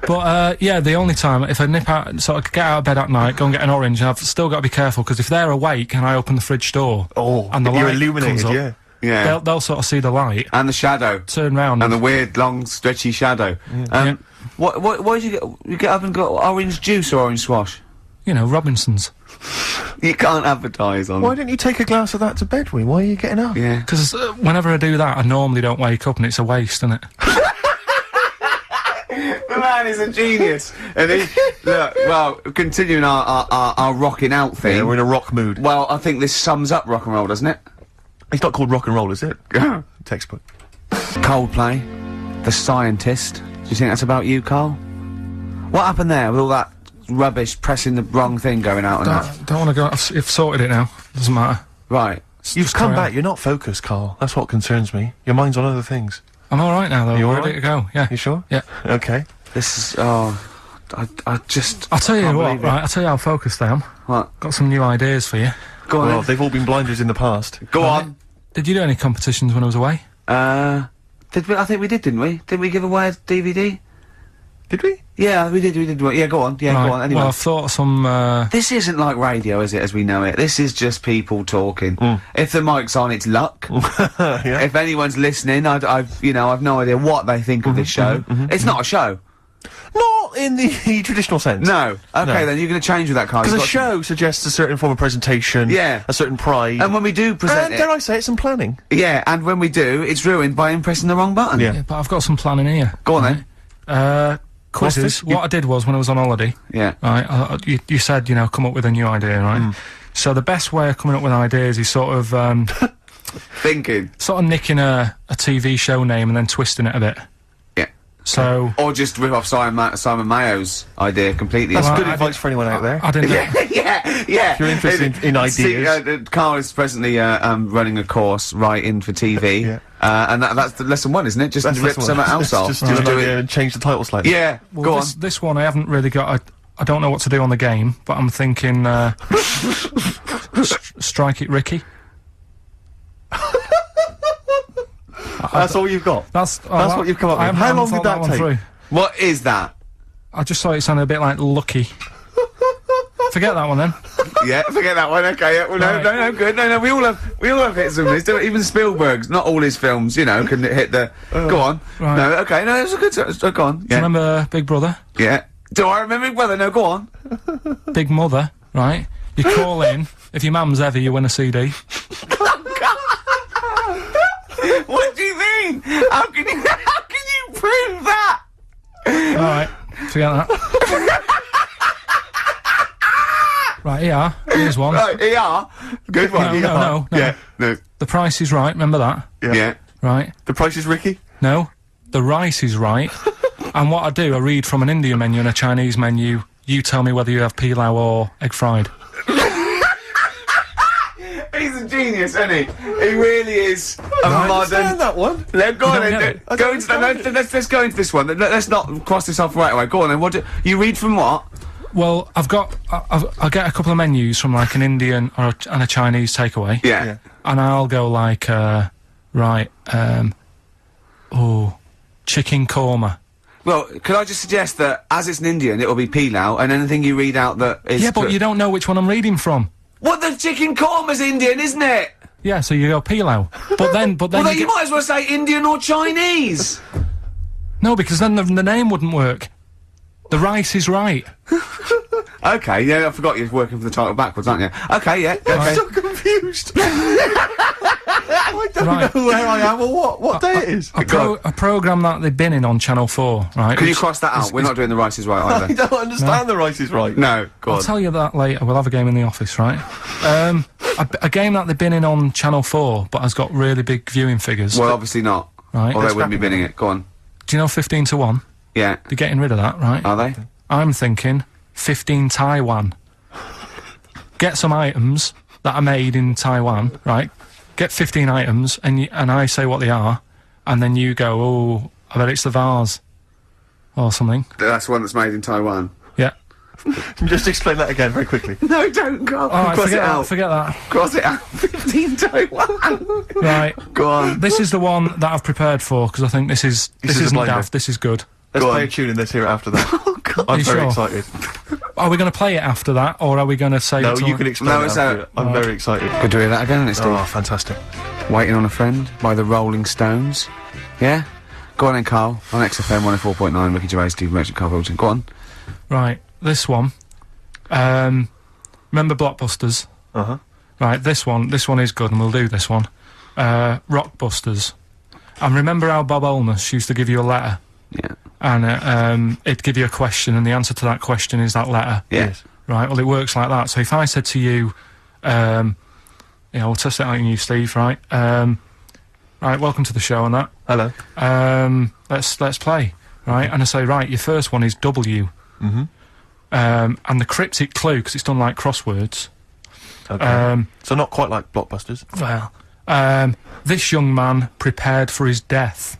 But, yeah, the only time, if I nip out, sort of get out of bed at night, go and get an orange, I've still got to be careful, because if they're awake and I open the fridge door, and the you're light illuminated, comes up, Yeah. they'll sort of see the light. And the shadow. Turn round. And the weird, long, stretchy shadow. What did you get? You get up and got orange juice or orange swash? You know, Robinson's. You can't advertise on... Why don't you take a glass of that to bed with? Why are you getting up? Yeah. Because whenever I do that, I normally don't wake up, and it's a waste, isn't it? The man is a genius. And he... Look, well, continuing our rocking out thing... Yeah, we're in a rock mood. Well, I think this sums up rock and roll, doesn't it? It's not called rock and roll, is it? Textbook. Coldplay. The Scientist. Do you think that's about you, Carl? What happened there with all that rubbish pressing the wrong thing going out and that? Don't want to go. I've sorted it now. Doesn't matter. Right. You've come back. You're not focused, Carl. That's what concerns me. Your mind's on other things. I'm all right now, though. You We're all ready to go. Yeah. You sure? Yeah. Okay. This is... Oh... I just... I'll tell you can't what, believe it. right? I'll tell you how focused I am. What? Got some new ideas for you. Go on. Well, they've all been blinders in the past. Go on. Did you do any competitions when I was away? Did we? I think we did, didn't we? Didn't we give away a DVD? Did we? Yeah, we did. Yeah, go on. Yeah, Right. go on. Anyway. Well, I've thought of some. This isn't like radio, is it, as we know it? This is just people talking. If the mic's on, it's luck. Yeah. If anyone's listening, I've no idea what they think of this show. It's not a show. Not in the traditional sense. No. Okay, No. then you're going to change with that, Carl. Because a You've got show suggests a certain form of presentation. Yeah. A certain pride. And when we do present and it... dare I say it, some planning. Yeah, and when we do, it's ruined by him pressing the wrong button. Yeah. Yeah, but I've got some planning here. Go on, then. Quizzes. this? What I did was, when I was on holiday, Yeah. right, you said, you know, come up with a new idea, right? So the best way of coming up with ideas is sort of, Thinking. sort of nicking a TV show name and then twisting it a bit. Yeah. So... Or just rip off Simon Mayo's idea completely. That's Well, good I advice for anyone out there. I didn't... yeah. If you're interested in ideas. Carl is presently running a course writing for TV. Yeah. And that's the lesson one, isn't it? Just That's rip the one. something else off. Just do an idea and change the title slightly. Yeah. Well, go on. this one I haven't really got... I don't know what to do on the game, but I'm thinking, Strike It Ricky. That's all you've got. That's what you've come up with. How long did that take? What is that? I just thought it sounded a bit like Lucky. Forget that one then. Yeah, forget that one. Okay, yeah, well, Right. no, good. No, we all have hits and misses. Even Spielberg's, not all his films, you know, can hit the. Go on. Right. No, okay, no, it's a good. Go on. Do you Yeah, remember Big Brother? yeah. Do I remember Brother? No, go on. Big Mother, right? You call in, if your mum's heavy, you win a CD. What do you mean? How can you prove that? Alright, forget that. Right, here, here's one. Right, ER. Good one. No. Yeah, no. The Price is Right, remember that? Yeah. Right? The Price is Ricky? No. The Rice is Right. And what I do, I read from an Indian menu and a Chinese menu. You tell me whether you have pilau or egg fried. He's a genius, isn't he? He really is a I modern. understand that one. Go on don't get then. it. Go into let's go into this one. Let's not cross this off right away. Go on then. What do you read from what? Well, I'll get a couple of menus from like an Indian and a Chinese takeaway. Yeah. And I'll go like, chicken korma. Well, could I just suggest that as it's an Indian, it will be pilau, and anything you read out that is. Yeah, but you don't know which one I'm reading from. What, the chicken korma's Indian, isn't it? Yeah, so you go pilau. But then Well, then you might as well say Indian or Chinese. No, because then the name wouldn't work. The Rice is Right. Okay, yeah, I forgot you're working for the title backwards, aren't you? Okay, yeah. Okay. I'm so confused. I don't know where I am or what day it is. A programme that they've been in on Channel 4, right? Can you cross that out? We're not doing the Rice is Right I either. don't understand the Rice is Right. No, go I'll on. tell you that later. We'll have a game in the office, right? A game that they've been in on Channel 4, but has got really big viewing figures. Well, obviously not. Right. Or they wouldn't be binning it. Go on. Do you know 15 to 1? Yeah. They're getting rid of that, right? Are they? I'm thinking 15 Taiwan. Get some items that are made in Taiwan, right? Get 15 items, and I say what they are, and then you go, oh, I bet it's the vase. Or something. That's one that's made in Taiwan. Yeah. Just explain that again very quickly. No, don't go. Alright, Cross it forget out. that, forget that. Cross it out. 15 Taiwan. Right. Go on. This is the one that I've prepared for, because I think this is isn't a blinder. daft, this is good. Let's Go play on. a tune and let's hear it after that. Are I'm you very sure? excited. Are we going to play it after that, or are we going to say No, it? you can explain No, it it's after out. it. I'm very excited. Good to hear that again, isn't it, Steve? Oh, fantastic. Waiting on a Friend by the Rolling Stones. Yeah? Go on then, Carl. On XFM 104.9, Ricky Gervais, Steve Merchant, Carl Pilkington. Go on. Right, this one. Remember Blockbusters? Uh-huh. Right, this one is good, and we'll do this one. Rockbusters. And remember how Bob Olmus used to give you a letter? Yeah. And it'd give you a question, and the answer to that question is that letter. Yeah. Yes. Right, well, it works like that. So if I said to you, we'll test it out on you, Steve, right? Right, welcome to the show and that. Hello. Let's play, right? And I say, right, your first one is W. Mm-hmm. And the cryptic clue, because it's done like crosswords. Okay. So not quite like Blockbusters. Well, this young man prepared for his death.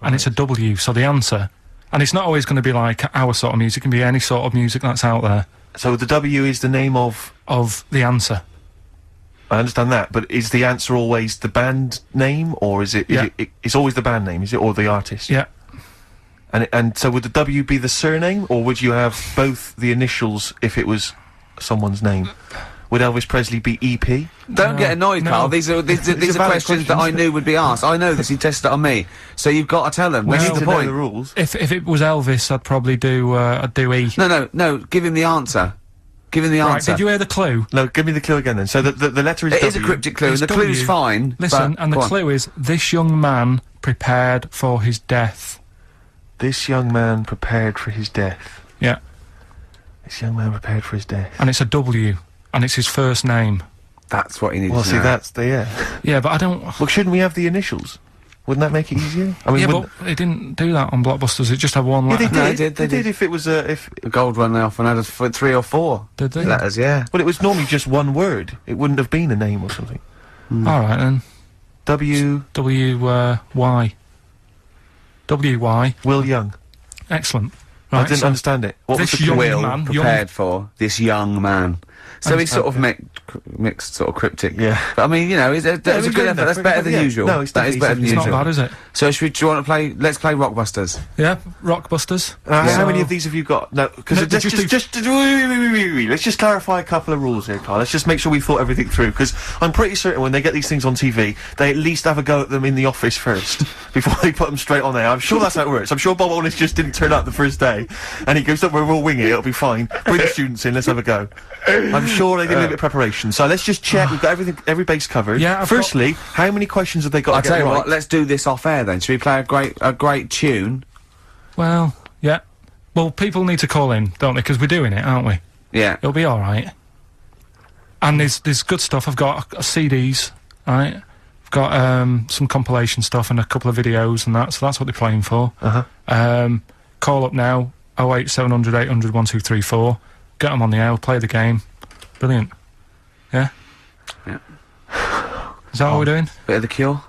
And it's a W, so the answer. And it's not always going to be like our sort of music, it can be any sort of music that's out there. So the W is the name of... Of the answer. I understand that, but is the answer always the band name, or is it... Yeah. It's always the band name, is it, or the artist? Yeah. And so would the W be the surname, or would you have both the initials if it was someone's name? Would Elvis Presley be EP? Don't get annoyed, no. Carl. These are These are questions valid that I questions. knew would be asked. I know this. He tested it on me. So you've got to tell them. We This need is to the know point. the rules. If it was Elvis, I'd probably do E. No. Give him the answer. Give him the Right, answer. did you hear the clue? No, give me the clue again then. So the letter is It W. is a cryptic clue, and It's the clue's W. fine. Listen, but- and the go on. clue is, this young man prepared for his death. This young man prepared for his death. Yeah. This young man prepared for his death. And it's a W. And it's his first name. That's what he needs Well, to see, know. that's the... Yeah. Yeah, but I don't... Well, shouldn't we have the initials? Wouldn't that make it easier? I mean, Yeah, wouldn't- but it didn't do that on Blockbusters. It just had one Yeah, letter. they did. No, they did, they They did did. if it was if... The gold one they often had us for 3 or 4 Did they? letters, yeah. Well, it was normally just one word. It wouldn't have been a name or something. All right, then. W... W-Y. W-Y. Will Young. Excellent. I Right, didn't so understand it. What was this the clue? young Will man, prepared for this young man. So he's sort of mixed, sort of cryptic. Yeah. But I mean, you know, that was Yeah, a it's good good effort. enough, That's very better good, than yeah. usual. No, it's that is definitely better than It's usual. not bad, is it? So do you want to play? Let's play Rockbusters. Yeah, Rockbusters. How many of these have you got? No, because No, let's let's just clarify a couple of rules here, Carl. Let's just make sure we thought everything through, because I'm pretty certain when they get these things on TV, they at least have a go at them in the office first before they put them straight on there. I'm sure that's how it works. I'm sure Bob Ollis just didn't turn up the first day, and he goes, "Don't worry, we'll wing it. It'll be fine. Bring the students in. Let's have a go." I'm sure they did a little bit of preparation. So let's just check. We've got every base covered. Yeah, I've Firstly, how many questions have they got I'll to tell get you right? what. Let's do this off air then. Should we play a great tune? Well, yeah. Well, people need to call in, don't they? Because we're doing it, aren't we? Yeah. It'll be all right. And there's good stuff. I've got CDs, right? I've got some compilation stuff and a couple of videos and that. So that's what they're playing for. Call up now. 08700 800 1234. Get them on the air. Play the game. Brilliant. Yeah. Yeah. Is that what we're doing? Bit of the Cure.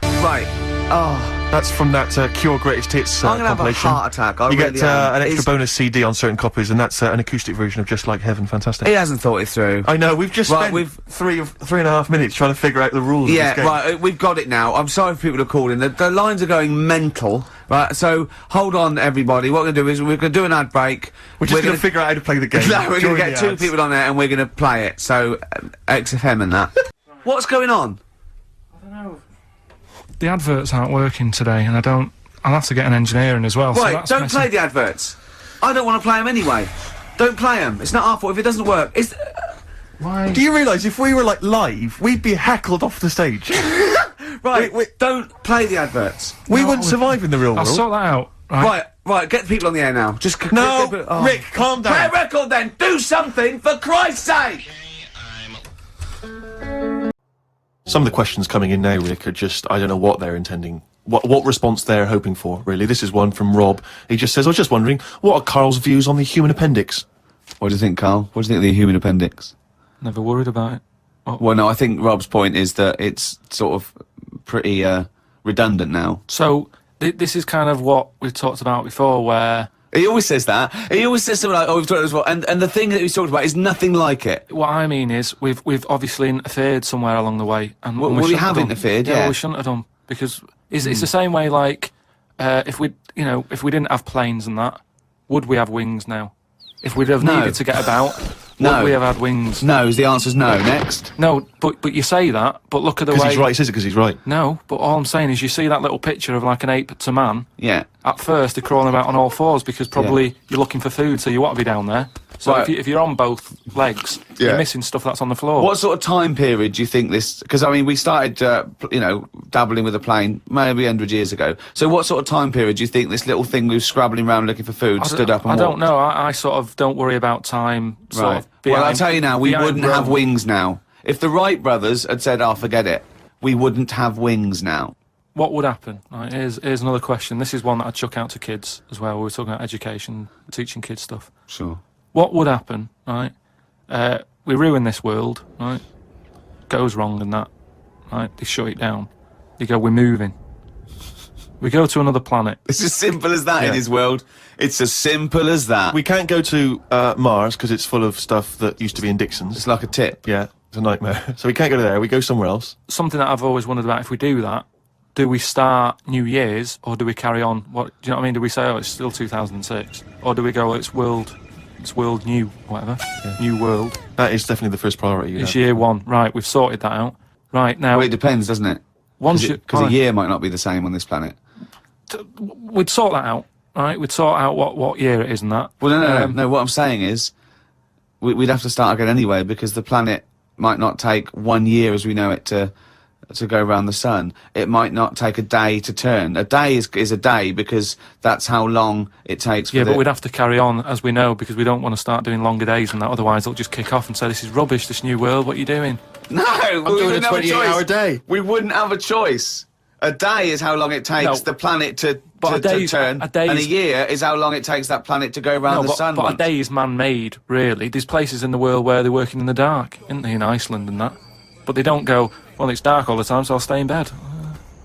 Right. Oh, That's from that Cure Greatest Hits I'm gonna have a compilation. heart attack. I You really get am. an extra He's- bonus CD on certain copies, and that's an acoustic version of Just Like Heaven. Fantastic. He hasn't thought it through. I know, we've just Right, spent we've- 3.5 minutes trying to figure out the rules of Yeah, this game. right, we've got it now. I'm sorry for people to call in. The lines are going mental. Right, so hold on, everybody. What we're going to do is we're going to do an ad break. We're just going to figure out how to play the game. No, we're going to during get the 2 ads. people on there and we're going to play it. So, XFM and that. What's going on? The adverts aren't working today, and I'll have to get an engineer in as well. so Right, that's don't messy. play the adverts. I don't want to play them anyway. Don't play them. It's not our fault if it doesn't work. It's... Why? Do you realise if we were like live, we'd be heckled off the stage? Right, wait. don't play the adverts. We No, wouldn't survive in the real I'll world. sort that out. Right. Right, get the people on the air now. Just No, get the- oh. Rick, calm Play a down. record then. Do something for Christ's sake. Some of the questions coming in now, Rick, are just, I don't know what they're intending. What response they're hoping for, really. This is one from Rob. He just says, I was just wondering, what are Carl's views on the human appendix? What do you think, Carl? What do you think of the human appendix? Never worried about it. Well, no, I think Rob's point is that it's sort of pretty redundant now. So this is kind of what we've talked about before, where He always says that. He always says something like, "Oh, we've talked about this before," and the thing that he's talked about is nothing like it. what I mean is we've obviously interfered somewhere along the way, and Well, and we shouldn't have done. interfered, Well, yeah. we shouldn't have done because it's the same way like if we didn't have planes and that, would we have wings now? If we'd have needed to get about, would we have had wings? No, the answer's no. Next. No, but you say that, but look at the way... Because he's right, he says it because he's right. No, but all I'm saying is you see that little picture of like an ape to man. Yeah. At first, they're crawling about on all fours because probably you're looking for food, so you want to be down there. So Right. if you're on both legs, you're missing stuff that's on the floor. What sort of time period do you think this... Because, I mean, we started, dabbling with a plane maybe 100 years ago. So what sort of time period do you think this little thing who's scrabbling around looking for food stood up and I don't walked? know. I sort of don't worry about time. Sort of Well, I'll tell you now, we behind wouldn't have Rome. wings now. If the Wright brothers had said, "Oh, forget it," we wouldn't have wings now. What would happen? Right, here's another question. This is one that I chuck out to kids as well. We were talking about education, teaching kids stuff. Sure. What would happen, right? We ruin this world, right? Goes wrong and that, right? They shut it down. They go, we're moving. We go to another planet. It's as simple as that in his world. It's as simple as that. We can't go to Mars because it's full of stuff that used to be in Dixon's. It's like a tip. Yeah, it's a nightmare. So we can't go there. We go somewhere else. Something that I've always wondered about, if we do that, do we start New Year's or do we carry on? Do you know what I mean? Do we say, oh, it's still 2006? Or do we go, it's world new, whatever, new world? That is definitely the first priority. It's year one. Right, we've sorted that out. Right, now... Well, it depends, doesn't it? Once Because a year might not be the same on this planet. We'd sort that out, right? We'd sort out what year it is and that. Well, no. What I'm saying is, we'd have to start again anyway because the planet might not take 1 year as we know it to go around the sun. It might not take a day to turn. A day is a day because that's how long it takes. For but we'd have to carry on as we know because we don't want to start doing longer days and that. Otherwise, they'll just kick off and say, "This is rubbish. This new world. What are you doing?" No, I'm doing a 28-hour day. We wouldn't have a choice. A day is how long it takes the planet to turn, and a year is how long it takes that planet to go around the sun. But a day is man-made, really. There's places in the world where they're working in the dark, isn't there, in Iceland and that? But they don't go, well, it's dark all the time, so I'll stay in bed.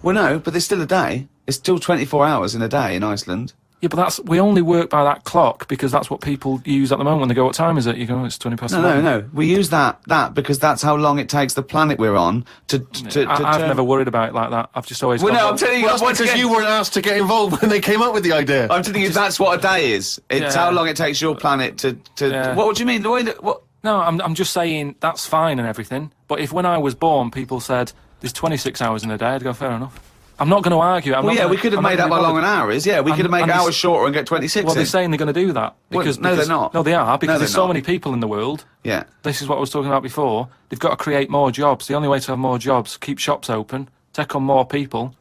Well, no, but there's still a day. It's still 24 hours in a day in Iceland. Yeah, but we only work by that clock because that's what people use at the moment when they go, what time is it? You go, it's 20 past 11. No. We use that because that's how long it takes the planet we're on to I've never worried about it like that. I've just always... Well, no, I'm telling you... Well, that's because you weren't asked to get involved when they came up with the idea. I'm telling you, that's what a day is. It's how long it takes your planet to... What do you mean? The way that... What? No, I'm just saying that's fine and everything. But if when I was born, people said, there's 26 hours in a day, I'd go, fair enough. I'm not going to argue. We could have made up how long an hour is. Yeah, we could have made hours shorter and get 26 Well, they're saying they're going to do that. Because, no, they're not. No, they are, because there's so not. many people in the world. Yeah. This is what I was talking about before. They've got to create more jobs. The only way to have more jobs, keep shops open, take on more people,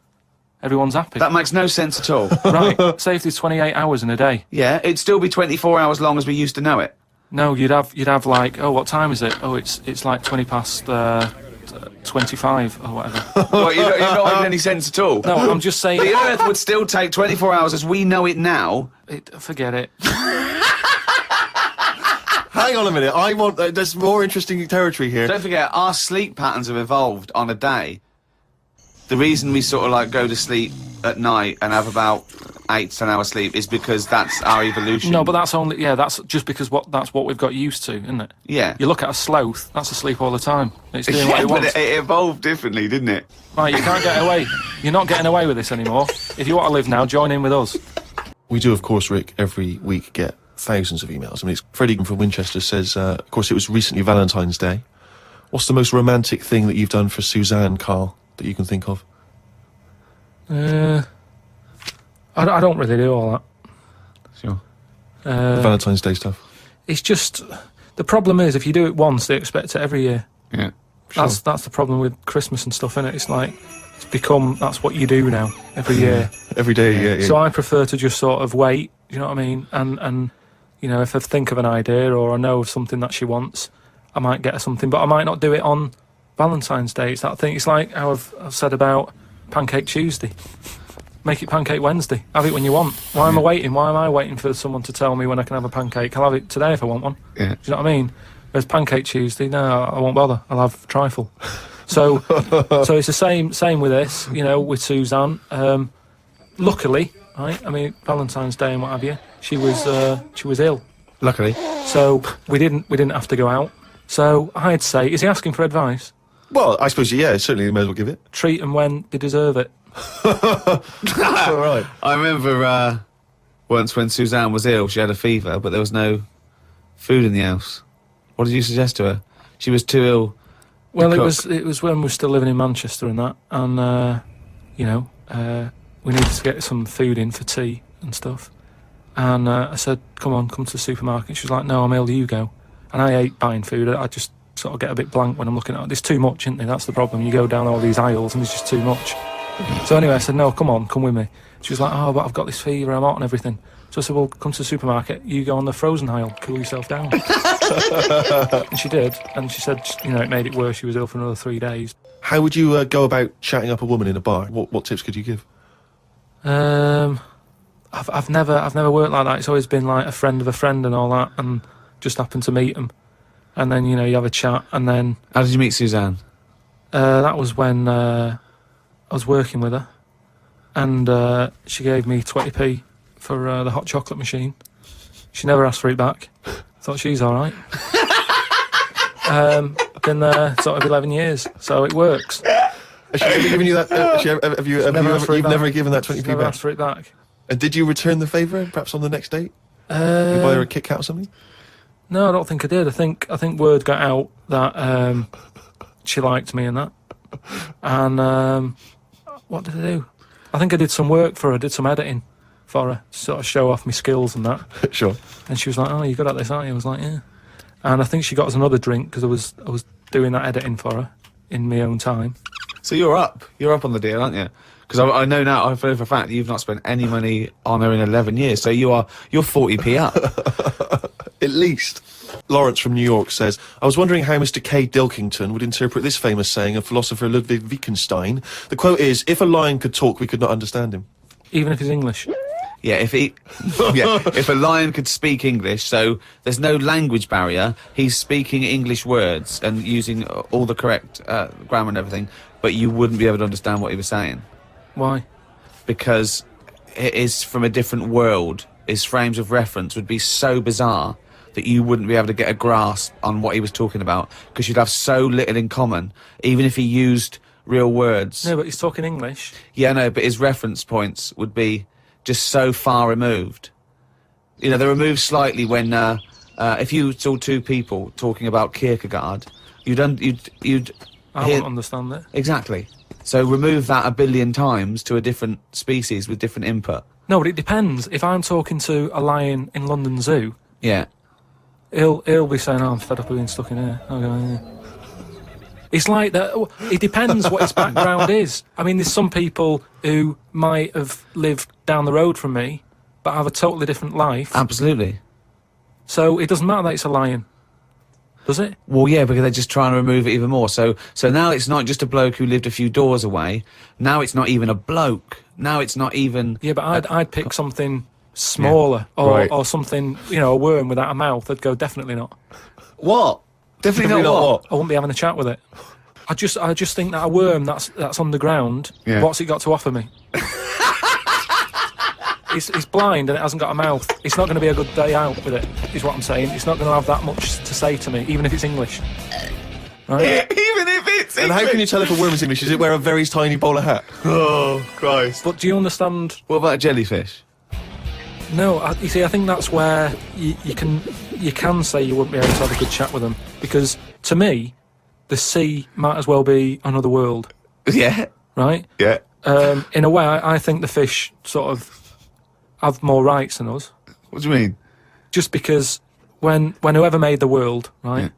everyone's happy. That makes no sense at all. Right, say if there's 28 hours in a day. Yeah, it'd still be 24 hours long as we used to know it. No, you'd have like, oh, what time is it? Oh, it's like 20 past 25 or whatever. Well, you're not making any sense at all. No, I'm just saying... The Earth would still take 24 hours as we know it now. Forget it. Hang on a minute, I want... there's more interesting territory here. Don't forget, our sleep patterns have evolved on a day. The reason we sort of like go to sleep at night and have about 8 to 10 hours sleep is because that's our evolution. No, but that's only... Yeah, that's just because that's what we've got used to, isn't it? Yeah. You look at a sloth, that's asleep all the time. It's doing what it but wants. it evolved differently, didn't it? Right, you can't get away. You're not getting away with this anymore. If you want to live now, join in with us. We do, of course, Rick, every week get thousands of emails. I mean, it's Freddie from Winchester says, of course, it was recently Valentine's Day. What's the most romantic thing that you've done for Suzanne, Carl, that you can think of? I don't really do all that. Sure. Valentine's Day stuff. It's just... The problem is, if you do it once, they expect it every year. Yeah. Sure. That's the problem with Christmas and stuff, innit? It's like, that's what you do now, every year. Every day, yeah. So I prefer to just sort of wait, you know what I mean? And you know, if I think of an idea or I know of something that she wants, I might get her something, but I might not do it on Valentine's Day. It's that thing. It's like how I've said about Pancake Tuesday. Make it Pancake Wednesday. Have it when you want. Why am I waiting? Why am I waiting for someone to tell me when I can have a pancake? I'll have it today if I want one. Yeah. Do you know what I mean? Whereas Pancake Tuesday, no, I won't bother. I'll have trifle. So it's the same with this, you know, with Suzanne. Luckily, right? I mean, Valentine's Day and what have you, she was ill. Luckily. So we didn't have to go out. So I'd say, is he asking for advice? Well, I suppose, yeah, certainly you may as well give it. Treat them when they deserve it. All right. I remember once when Suzanne was ill, she had a fever, but there was no food in the house. What did you suggest to her? She was too ill. Well, to it cook. was when we were still living in Manchester and that, and we needed to get some food in for tea and stuff. And I said, come to the supermarket. She was like, no, I'm ill, you go. And I hate buying food. I just sort of get a bit blank when I'm looking at it. There's too much, isn't there? That's the problem. You go down all these aisles and there's just too much. So anyway, I said, no, come with me. She was like, oh, but I've got this fever, I'm hot and everything. So I said, well, come to the supermarket. You go on the frozen aisle, cool yourself down. And she did. And she said, it made it worse. She was ill for another 3 days. How would you go about chatting up a woman in a bar? What tips could you give? I've never worked like that. It's always been like a friend of a friend and all that, and just happened to meet them. And then, you have a chat, and then... How did you meet Suzanne? That was when I was working with her, and she gave me 20p for the hot chocolate machine. She never asked for it back. Thought she's all right. Been there sort of 11 years, so it works. Has she ever given you that? You've never given that 20p Never back? asked for it back. And did you return the favour, perhaps on the next date? You buy her a Kit Kat or something? No, I don't think I did. I think word got out that she liked me and that. And what did I do? I think I did some work for her, did some editing for her, sort of show off my skills and that. Sure. And she was like, oh, you're good at this, aren't you? I was like, yeah. And I think she got us another drink because I was doing that editing for her in my own time. So you're up on the deal, aren't you? Because I know now, I know for a fact that you've not spent any money on her in 11 years, so you're 40p up. At least. Lawrence from New York says, I was wondering how Mr. K. Pilkington would interpret this famous saying of philosopher Ludwig Wittgenstein. The quote is, if a lion could talk, we could not understand him. Even if he's English. Yeah, if a lion could speak English, so there's no language barrier, he's speaking English words and using all the correct grammar and everything, but you wouldn't be able to understand what he was saying. Why? Because it is from a different world. His frames of reference would be so bizarre that you wouldn't be able to get a grasp on what he was talking about, because you'd have so little in common, even if he used real words. No, but he's talking English. Yeah, no, but his reference points would be just so far removed. They're removed slightly when if you saw two people talking about Kierkegaard, you'd I hear... wouldn't understand that. Exactly. So remove that 1 billion times to a different species with different input. No, but it depends. If I'm talking to a lion in London Zoo, Yeah. he'll be saying, oh, I'm fed up of being stuck in here. I'll go, yeah. It's like that. It depends what his background is. I mean, there's some people who might have lived down the road from me, but have a totally different life. Absolutely. So it doesn't matter that it's a lion, does it? Well, yeah, because they're just trying to remove it even more. So now it's not just a bloke who lived a few doors away. Now it's not even a bloke. Now it's not even... Yeah, but I'd pick something smaller, or something, a worm without a mouth. I'd go, definitely not. What? Definitely not what? I wouldn't be having a chat with it. I just think that a worm that's underground, Yeah. What's it got to offer me? It's blind and it hasn't got a mouth. It's not going to be a good day out with it, is what I'm saying. It's not going to have that much to say to me, even if it's English. Right? Even if it's And how can you tell if a worm is English? Does it wear a very tiny bowler hat? Oh, Christ. But do you understand? What about a jellyfish? No, you see, I think that's where you can say you wouldn't be able to have a good chat with them, because to me, the sea might as well be another world, Yeah. right? Yeah. In a way, I think the fish sort of have more rights than us, What do you mean? just because when whoever made the world, right? Yeah.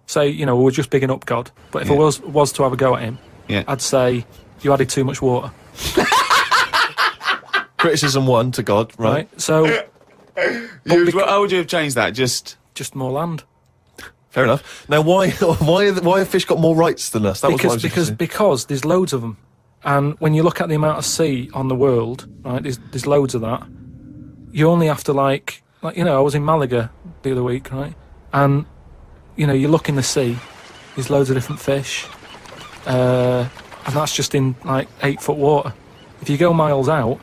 Say, we're just bigging up God, but if I was to have a go at him, Yeah. I'd say you added too much water, Criticism 1 to God, right? So How would you have changed that? Just more land. Fair enough. Now, why have fish got more rights than us? That was what I was interested in. Because there's loads of them, and when you look at the amount of sea on the world, right? There's loads of that. You only have to like I was in Malaga the other week, right? And you look in the sea, there's loads of different fish, and that's just in like 8-foot water. If you go miles out,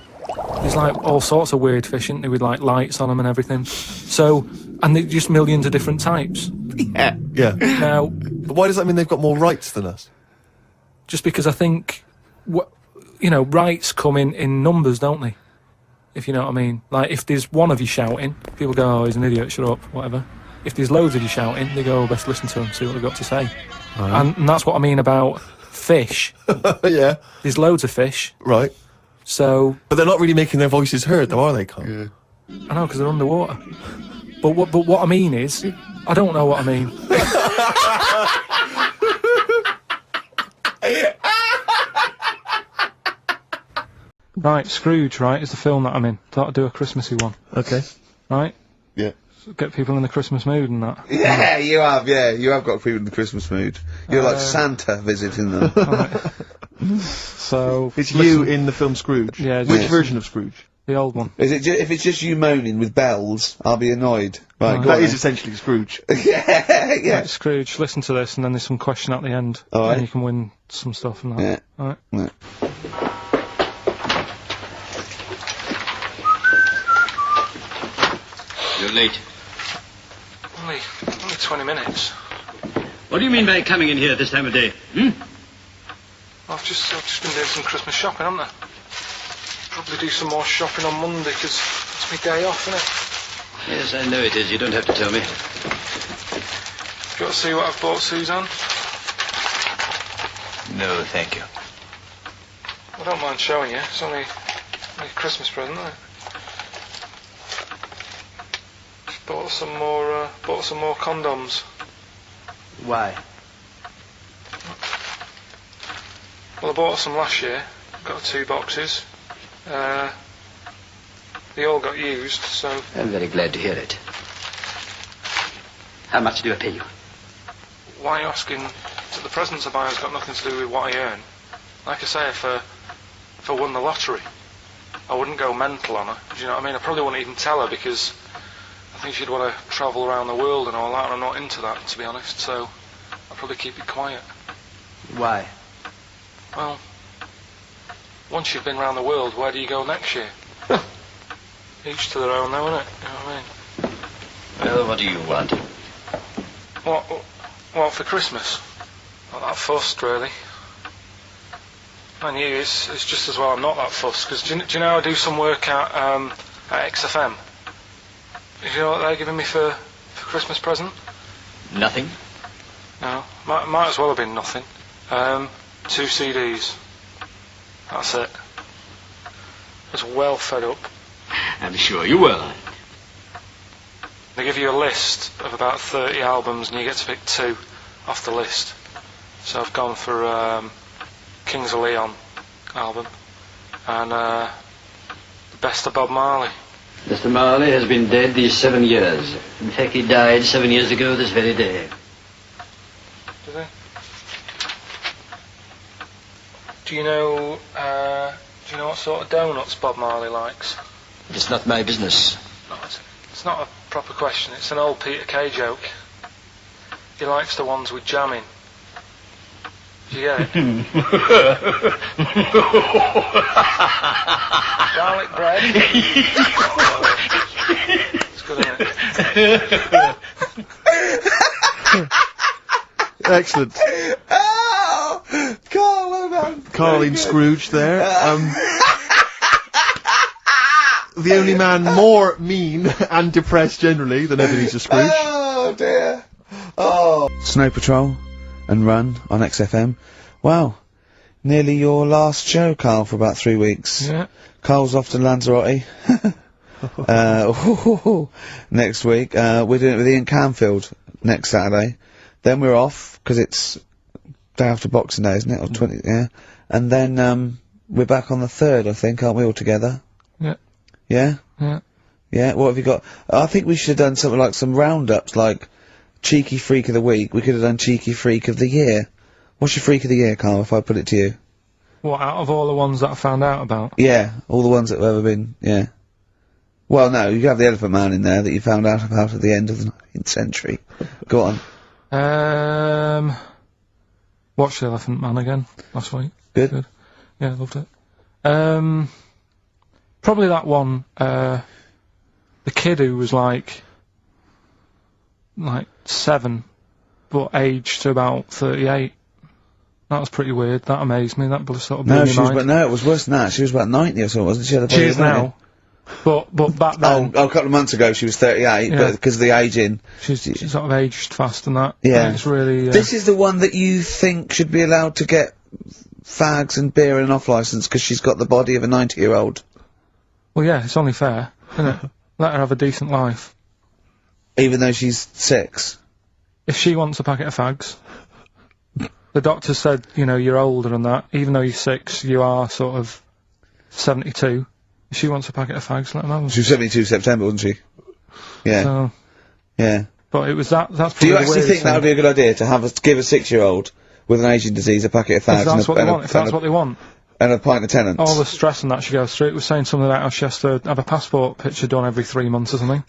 there's like all sorts of weird fish, isn't there, with like lights on them and everything. So, and there's just millions of different types. yeah. Yeah. Now, But why does that mean they've got more rights than us? just because I think you know, rights come in numbers, don't they? If you know what I mean. Like, if there's one of you shouting, people go, oh, he's an idiot, shut up, whatever. If there's loads of you shouting, they go, oh, best listen to him, see what they've got to say. Right. And that's what I mean about fish. Yeah. There's loads of fish, Right. so... But they're not really making their voices heard, though, are they, Carl? Yeah. I know, because they're underwater. But what I mean is, I don't know what I mean. Right, Scrooge, right, is the film that I'm in. Thought I'd do a Christmassy one, Okay. right? Yeah. Get people in the Christmas mood and that. Yeah, you have. Yeah, you have got people in the Christmas mood. You're like Santa visiting them. Right. So... It's you in the film Scrooge. Yeah, Which yes. version of Scrooge? The old one. Is it? If it's just you moaning with bells, I'll be annoyed. Right, go That on is then. essentially Scrooge. yeah, yeah. Right, Scrooge, listen to this, and then there's some question at the end. All right. And you can win some stuff and that. Yeah. All right. Yeah. You're late. Only 20 minutes. What do you mean by coming in here this time of day? Hmm? I've just been doing some Christmas shopping, haven't I? Probably do some more shopping on Monday, because it's my day off, isn't it? Yes, I know it is. You don't have to tell me. Got to see what I've bought Suzanne. No, thank you. I don't mind showing you. It's only a Christmas present, isn't it? Bought some more condoms. Why? Well, I bought some last year. Got 2 boxes. They all got used, so... I'm very glad to hear it. How much do I pay you? Why are you asking? The presents I buy has got nothing to do with what I earn. Like I say, if I won the lottery, I wouldn't go mental on her. Do you know what I mean? I probably wouldn't even tell her, because I think she'd want to travel around the world and all that, and I'm not into that, to be honest, so I'd probably keep it quiet. Why? Well, once you've been around the world, where do you go next year? Each to their own, though, innit? You know what I mean? Well, what do you want? What for Christmas? Not that fussed, really. And you, it's just as well I'm not that fussed, because do you know I do some work at XFM? Do you know what they're giving me for Christmas present? Nothing? No, might as well have been nothing. 2 CDs. That's it. I was well fed up. I'm sure you will. They give you a list of about 30 albums and you get to pick 2 off the list. So I've gone for Kings of Leon album and the Best of Bob Marley. Mr. Marley has been dead these 7 years. In fact, he died 7 years ago this very day. Did they? Do you know what sort of donuts Bob Marley likes? It's not my business. No, it's not a proper question. It's an old Peter Kay joke. He likes the ones with jam in. Do you get it? Garlic bread. It's good, isn't it? Excellent. Oh, Carl, well done. Carl in Scrooge there. The only man more mean and depressed generally than Ebenezer Scrooge. Oh dear. Oh. Snow Patrol and Run on XFM. Wow. Nearly your last show, Carl, for about 3 weeks. Yeah. Carl's off to Lanzarote. Next week. We're doing it with Ian Canfield next Saturday. Then we're off, because it's day after Boxing Day, isn't it? Or 20, yeah. And then, we're back on the 3rd, I think, aren't we, all together? Yeah. Yeah? Yeah. Yeah, what have you got? I think we should have done something like some roundups, like Cheeky Freak of the Week. We could have done Cheeky Freak of the Year. What's your Freak of the Year, Carl, if I put it to you? What, out of all the ones that I found out about? Yeah, all the ones that have ever been, yeah. Well, no, you could have the Elephant Man in there that you found out about at the end of the 19th century. Go on. Watched The Elephant Man again last week. Good. Yeah, loved it. Probably that one, the kid who was like 7, but aged to about 38. That was pretty weird. That amazed me. That sort of blew No, my mind. no, it was worse than that. She was about 90 or something, wasn't she? She had a She body is of 90. now. But back then, Oh, a couple of months ago she was 38, Yeah. but because of the ageing. she's sort of aged fast and that. Yeah. And it's really. This is the one that you think should be allowed to get fags and beer and an off licence because she's got the body of a 90-year-old. Well, yeah, it's only fair, isn't it? Let her have a decent life. Even though she's 6. If she wants a packet of fags, the doctor said, you know, you're older and that. Even though you're 6, you are sort of 72. If she wants a packet of fags, let her have them. She was 72 September, wasn't she? Yeah. So, Yeah. but it was that's Do probably you the actually weirdest think that would be a good idea to give a 6-year-old with an aging disease a packet of fags If that's what they want, if that's what they want. and a pint of Tennants? All the stress and that she goes through. It was saying something about how she has to have a passport picture done every 3 months or something.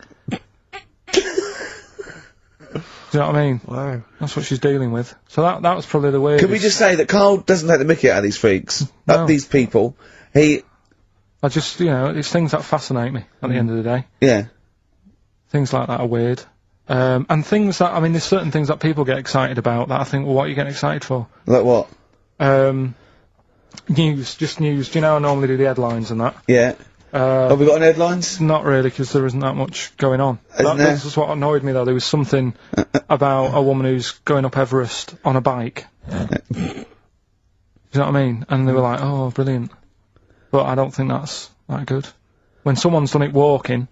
Do you know what I mean? Wow. That's what she's dealing with. So that was probably the weirdest. Can we just say that Carl doesn't take the mickey out of these freaks, No. these people? I just, you know, it's things that fascinate me at the end of the day. Yeah. Things like that are weird. And things that, I mean, there's certain things that people get excited about that I think, well, what are you getting excited for? Like what? News, just news. Do you know I normally do the headlines and that? Yeah. Have we got any headlines? Not really, because there isn't that much going on. Isn't there? This is what annoyed me, though. There was something about a woman who's going up Everest on a bike. Do you know what I mean? And they were like, oh, brilliant. But I don't think that's that good. When someone's done it walking...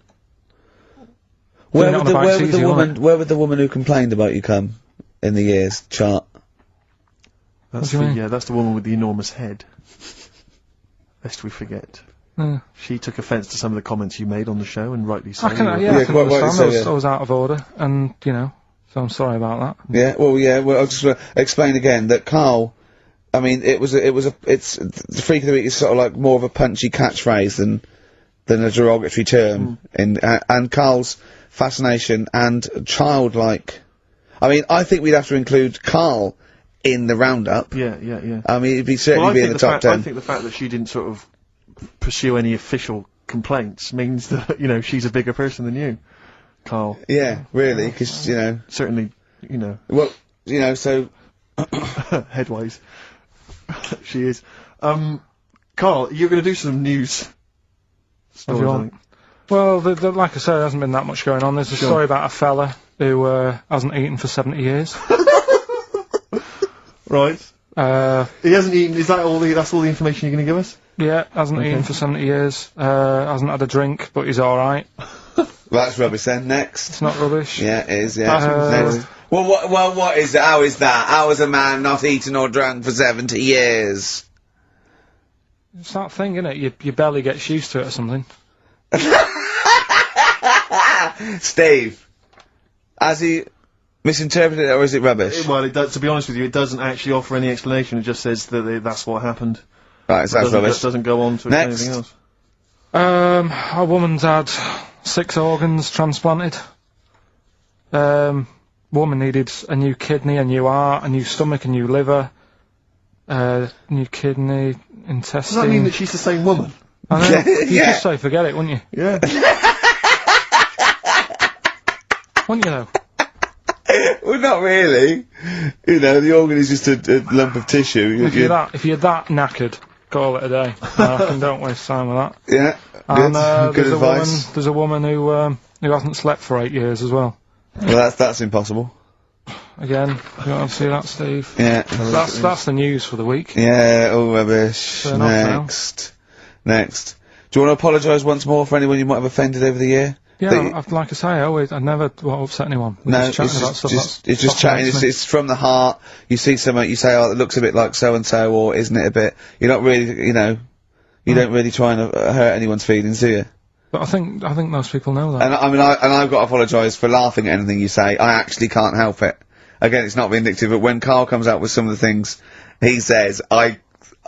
Where doing it would, on a bike's where, would the easy, woman, isn't it? where would the woman who complained about you come in the years chart? That's do you mean? yeah, that's the woman with the enormous head. Lest we forget. Yeah. She took offence to some of the comments you made on the show, and rightly so. I can, You yeah, were- I can quite rightly understand. so, yeah. I was out of order, and, you know, so I'm sorry about that. Yeah, well, I'll just explain again that Carl, I mean, it's, the freak of the week is sort of like more of a punchy catchphrase than a derogatory term, and Carl's fascination and childlike, I mean, I think we'd have to include Carl in the roundup. Yeah. I mean, he'd certainly Well, be in the top 10. I think the fact that she didn't sort of pursue any official complaints means that, you know, she's a bigger person than you, Carl. Yeah, really, because, you know, Certainly, you know, well, you know, so, headwise. She is. Carl, you're going to do some news If stories, you I want. think. Well, like I said, there hasn't been that much going on. There's a story about a fella who hasn't eaten for 70 years. Right. He hasn't eaten. Is that all? That's all the information you're going to give us? Yeah, hasn't eaten for 70 years. Hasn't had a drink, but he's all right. that's rubbish then. Next. It's not rubbish. Yeah, it is, yeah. Uh, Next. Well, what is it? How is that? How is a man not eaten or drunk for 70 years? It's that thing, isn't it? Your belly gets used to it or something. Steve, has he misinterpreted it or is it rubbish? Well, it does, to be honest with you, it doesn't actually offer any explanation. It just says that that's what happened. Right, so that's rubbish. It doesn't go on to explain Next. anything else. A woman's had 6 organs transplanted. Woman needed a new kidney, a new heart, a new stomach, a new liver, new kidney, intestine. Does that mean that she's the same woman? I know. You'd Yeah. just say forget it, wouldn't you? Yeah. Wouldn't you though? Well, not really. You know, the organ is just a lump of tissue. If you're that knackered, call it a day. I reckon don't waste time with that. Yeah, And good there's advice. there's a woman who hasn't slept for 8 years as well. Well, that's impossible. Again, you want to see that, Steve? Yeah. That's the news for the week. Yeah, all rubbish. Turn off now. Next. Do you want to apologise once more for anyone you might have offended over the year? Yeah, That- like I say, I never upset anyone. We're No, just chatting about stuff it's just chatting. It's from the heart. You see something, you say, "Oh, it looks a bit like so and so," or "Isn't it a bit?" You're not really, you know, you don't really try and hurt anyone's feelings, do you? But I think most people know that. And I mean, I've got to apologise for laughing at anything you say. I actually can't help it. Again, it's not vindictive, but when Carl comes out with some of the things he says,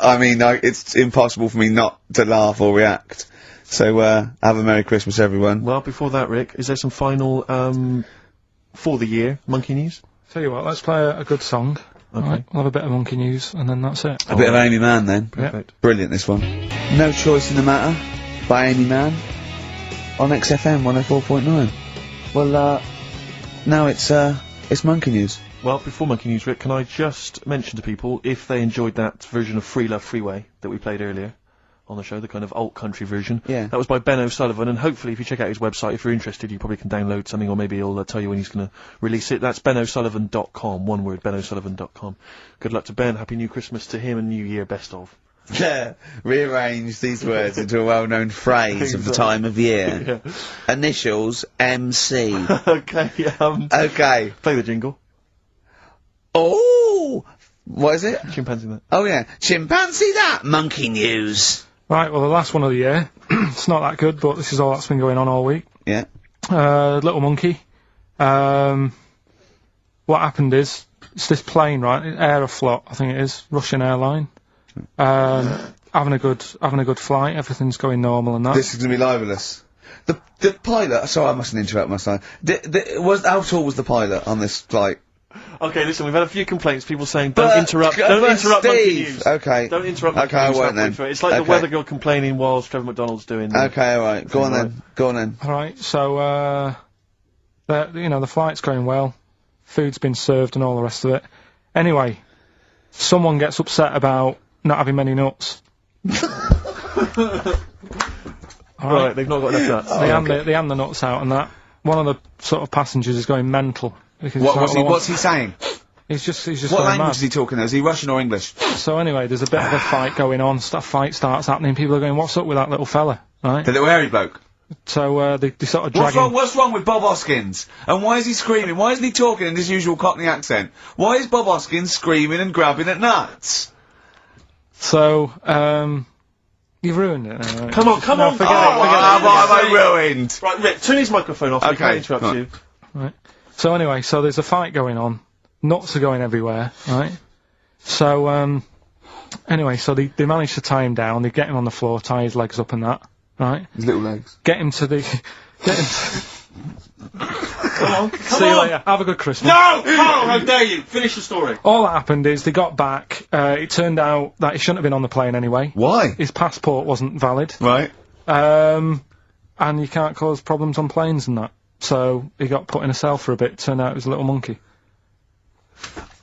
it's impossible for me not to laugh or react. So, have a Merry Christmas, everyone. Well, before that, Rick, is there some final, for the year, monkey news? Tell you what, let's play a good song. Okay. Right, we'll have a bit of monkey news, and then that's it. A bit of Amy Mann, then. Perfect. Brilliant, this one. No Choice in the Matter, by Amy Mann, on XFM 104.9. Well, now it's Monkey News. Well, before Monkey News, Rick, can I just mention to people, if they enjoyed that version of Free Love Freeway that we played earlier on the show, the kind of alt country version. Yeah. That was by Ben O'Sullivan, and hopefully if you check out his website, if you're interested, you probably can download something, or maybe he'll tell you when he's going to release it. That's benosullivan.com, one word, benosullivan.com. Good luck to Ben, Happy New Christmas to him, and New Year, best of. Yeah, rearrange these words into a well-known phrase of the time of year. Yeah. Initials MC. Okay, Okay. play the jingle. Oh, what is it? Chimpanzee that. Oh yeah, chimpanzee that. Monkey News. Right, well, the last one of the year. It's not that good, but this is all that's been going on all week. Yeah. Little monkey. What happened is, it's this plane, right? Aeroflot, I think it is, Russian airline. Having a good flight. Everything's going normal and that. This is gonna be libelous. The pilot. Sorry, I mustn't interrupt my son. How tall was the pilot on this flight? Okay, listen, we've had a few complaints, people saying, don't interrupt Monkey News. Okay. Don't interrupt Monkey Okay, I News won't halfway then. through it. It's like the Okay. weather girl complaining whilst Trevor McDonald's doing the... Okay, alright. Go on then. Go on then. Alright, so, the flight's going well. Food's been served and all the rest of it. Anyway, someone gets upset about not having many nuts. Right, they've not got enough nuts. They hand the nuts out and that. One of the sort of passengers is going mental. Because What's he saying? He's just What going language mad. is he talking? Is he Russian or English? So anyway, there's a bit of a fight going on. Fight starts happening. People are going, "What's up with that little fella?" Right? The little hairy bloke. So they sort of drag him. What's wrong with Bob Hoskins? And why is he screaming? Why isn't he talking in his usual Cockney accent? Why is Bob Hoskins screaming and grabbing at nuts? So you've ruined it. Come on, Forget What it. have I ruined? Right, Rick, turn his microphone off. We Okay, can't interrupt right. you. Right. So anyway, so there's a fight going on. Nuts are going everywhere, right? So, anyway, so they manage to tie him down. They get him on the floor, tie his legs up and that, right? His little legs. Get him to the... Come on, come See you on! later. Have a good Christmas. No! Carl, how dare you! Finish the story. All that happened is they got back. It turned out that he shouldn't have been on the plane anyway. Why? His passport wasn't valid. Right. And you can't cause problems on planes and that. So he got put in a cell for a bit. Turned out it was a little monkey.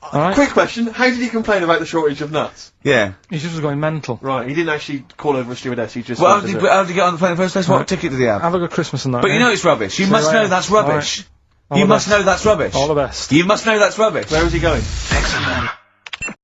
Alright? Quick question, how did he complain about the shortage of nuts? Yeah. He just was going mental. Right, he didn't actually call over a stewardess, he just... Well, how said did, dessert. how did he get on the plane in the first place? What ticket did he have? Have a good Christmas and that. But you eh? know it's rubbish. You See must you know later. that's rubbish. All You the must best. know that's rubbish. All the best. You must know that's rubbish. Where was he going? Excellent.